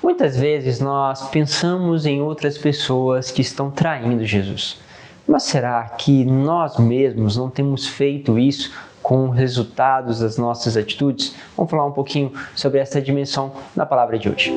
Muitas vezes nós pensamos em outras pessoas que estão traindo Jesus. Mas será que nós mesmos não temos feito isso com os resultados das nossas atitudes? Vamos falar um pouquinho sobre essa dimensão na palavra de hoje.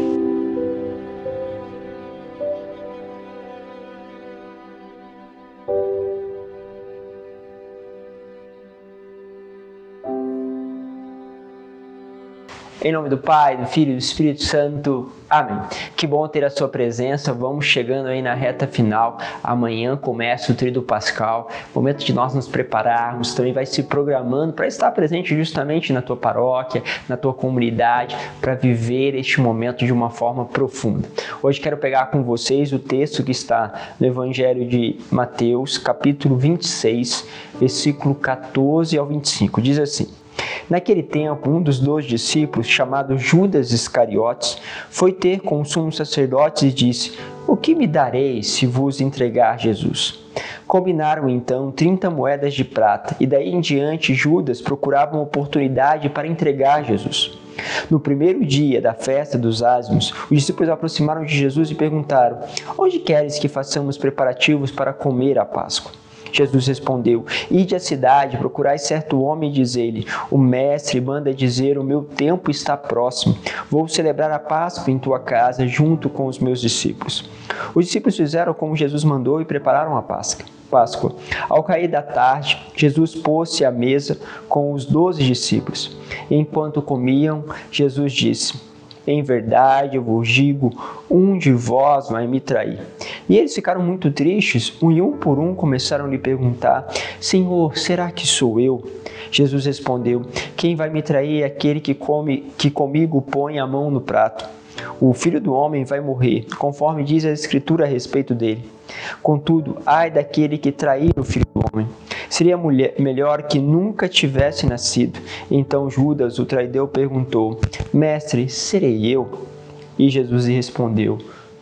Em nome do Pai, do Filho e do Espírito Santo. Amém. Que bom ter a sua presença. Vamos chegando aí na reta final. Amanhã começa o Tríduo Pascal. Momento de nós nos prepararmos. Também vai se programando para estar presente justamente na tua paróquia, na tua comunidade, para viver este momento de uma forma profunda. Hoje quero pegar com vocês o texto que está no Evangelho de Mateus, capítulo 26, versículo 14 ao 25. Diz assim: Naquele tempo, um dos 12 discípulos, chamado Judas Iscariotes, foi ter com os sumos sacerdotes e disse: O que me dareis se vos entregar Jesus? Combinaram então 30 moedas de prata, e daí em diante Judas procurava uma oportunidade para entregar Jesus. No primeiro dia da festa dos ázimos, os discípulos aproximaram de Jesus e perguntaram: Onde queres que façamos preparativos para comer a Páscoa? Jesus respondeu: Ide à cidade, procurai certo homem e diz-lhe: O mestre manda dizer, o meu tempo está próximo. Vou celebrar a Páscoa em tua casa, junto com os meus discípulos. Os discípulos fizeram como Jesus mandou e prepararam a Páscoa. Ao cair da tarde, Jesus pôs-se à mesa com os 12 discípulos. Enquanto comiam, Jesus disse: Em verdade, eu vos digo, um de vós vai me trair. E eles ficaram muito tristes, e um por um começaram a lhe perguntar: Senhor, será que sou eu? Jesus respondeu: Quem vai me trair é aquele que comigo põe a mão no prato. O Filho do Homem vai morrer, conforme diz a Escritura a respeito dele. Contudo, ai daquele que trair o Filho do Homem. Seria melhor que nunca tivesse nascido. Então Judas, o traidor, perguntou: Mestre, serei eu? E Jesus lhe respondeu: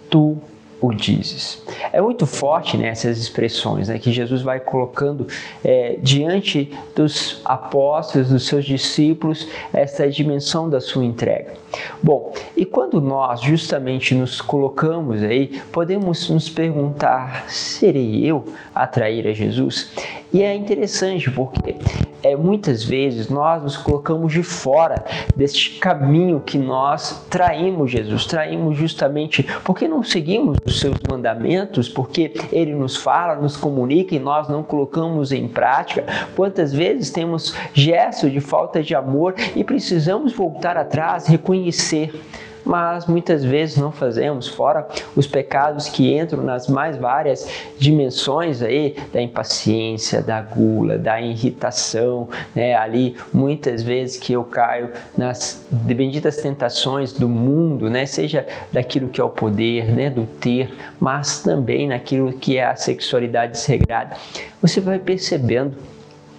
Tu o dizes. É muito forte essas expressões que Jesus vai colocando diante dos apóstolos, dos seus discípulos, essa dimensão da sua entrega. Bom, e quando nós justamente nos colocamos aí, podemos nos perguntar: serei eu a trair a Jesus? E é interessante porque muitas vezes nós nos colocamos de fora deste caminho que nós traímos Jesus, traímos justamente porque não seguimos os seus mandamentos, porque Ele nos fala, nos comunica e nós não colocamos em prática. Quantas vezes temos gestos de falta de amor e precisamos voltar atrás, reconhecer, mas muitas vezes não fazemos, fora os pecados que entram nas mais várias dimensões aí, da impaciência, da gula, da irritação, ali muitas vezes que eu caio nas benditas tentações do mundo, seja daquilo que é o poder, do ter, mas também naquilo que é a sexualidade desregrada. Você vai percebendo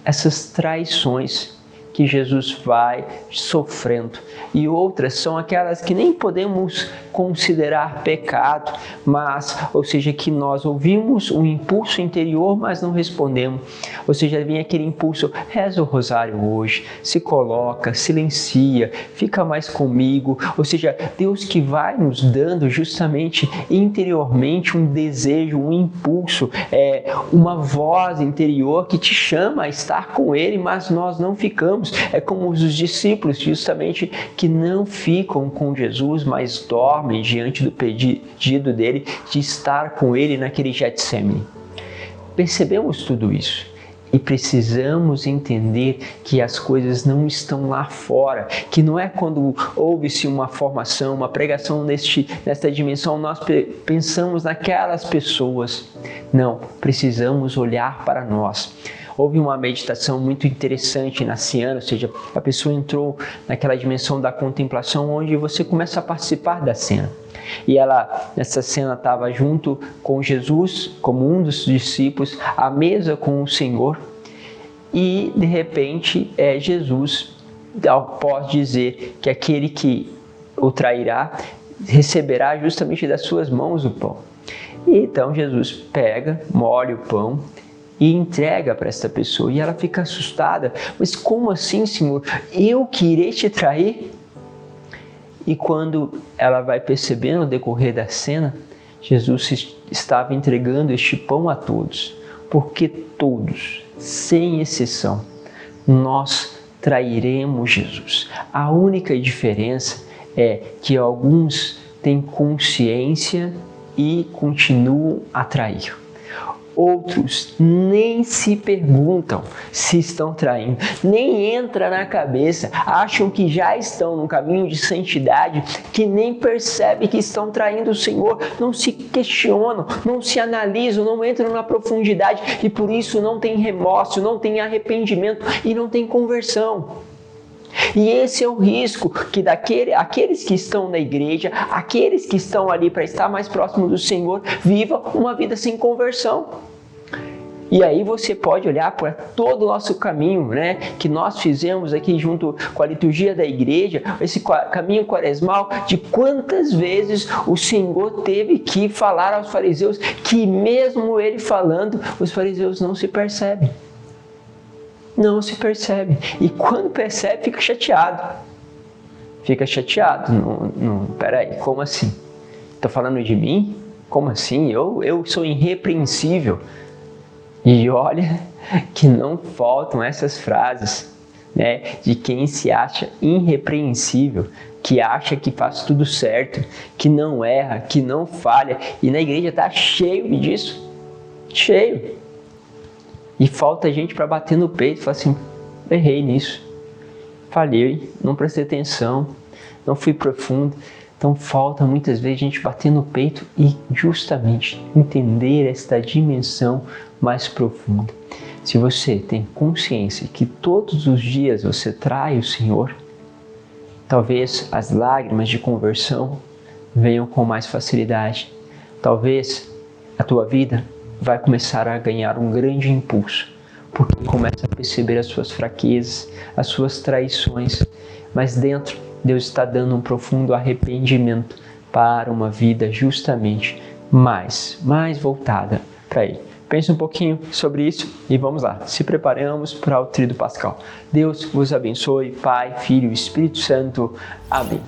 essas traições que Jesus vai sofrendo. E outras são aquelas que nem podemos considerar pecado, ou seja, que nós ouvimos um impulso interior, mas não respondemos. Ou seja, vem aquele impulso: reza o rosário hoje, se coloca, silencia, fica mais comigo. Ou seja, Deus que vai nos dando justamente interiormente um desejo, um impulso, uma voz interior que te chama a estar com Ele, mas nós não ficamos. É como os discípulos justamente que não ficam com Jesus, mas dormem diante do pedido dele de estar com ele naquele Getsemane. Percebemos tudo isso e precisamos entender que as coisas não estão lá fora, que não é quando houve-se uma formação, uma pregação nesta dimensão, nós pensamos naquelas pessoas. Não, precisamos olhar para nós. Houve uma meditação muito interessante na Ciana, ou seja, a pessoa entrou naquela dimensão da contemplação onde você começa a participar da cena. E ela, nessa cena, estava junto com Jesus, como um dos discípulos, à mesa com o Senhor. E, de repente, Jesus, após dizer que aquele que o trairá, receberá justamente das suas mãos o pão. E então Jesus pega, molha o pão e entrega para esta pessoa. E ela fica assustada. Mas como assim, Senhor? Eu que irei te trair? E quando ela vai perceber no decorrer da cena, Jesus estava entregando este pão a todos, porque todos, sem exceção, nós trairemos Jesus. A única diferença é que alguns têm consciência e continuam a trair. Outros nem se perguntam se estão traindo, nem entra na cabeça, acham que já estão num caminho de santidade, que nem percebem que estão traindo o Senhor, não se questionam, não se analisam, não entram na profundidade e por isso não tem remorso, não tem arrependimento e não tem conversão. E esse é o risco que aqueles que estão na igreja, aqueles que estão ali para estar mais próximo do Senhor, vivam uma vida sem conversão. E aí você pode olhar para todo o nosso caminho, né, que nós fizemos aqui junto com a liturgia da igreja, esse caminho quaresmal, de quantas vezes o Senhor teve que falar aos fariseus, que mesmo Ele falando, os fariseus não se percebem. Não se percebe. E quando percebe, fica chateado. Fica chateado. Peraí, como assim? Está falando de mim? Como assim? Eu sou irrepreensível. E olha que não faltam essas frases, né, de quem se acha irrepreensível, que acha que faz tudo certo, que não erra, que não falha. E na igreja está cheio disso. Cheio. E falta gente para bater no peito e falar assim, errei nisso, falhei, não prestei atenção, não fui profundo. Então falta muitas vezes a gente bater no peito e justamente entender esta dimensão mais profunda. Se você tem consciência que todos os dias você trai o Senhor, talvez as lágrimas de conversão venham com mais facilidade. Talvez a tua vida vai começar a ganhar um grande impulso, porque começa a perceber as suas fraquezas, as suas traições, mas dentro Deus está dando um profundo arrependimento para uma vida justamente mais voltada para Ele. Pense um pouquinho sobre isso e vamos lá, se preparamos para o Tríduo Pascal. Deus vos abençoe, Pai, Filho e Espírito Santo. Amém.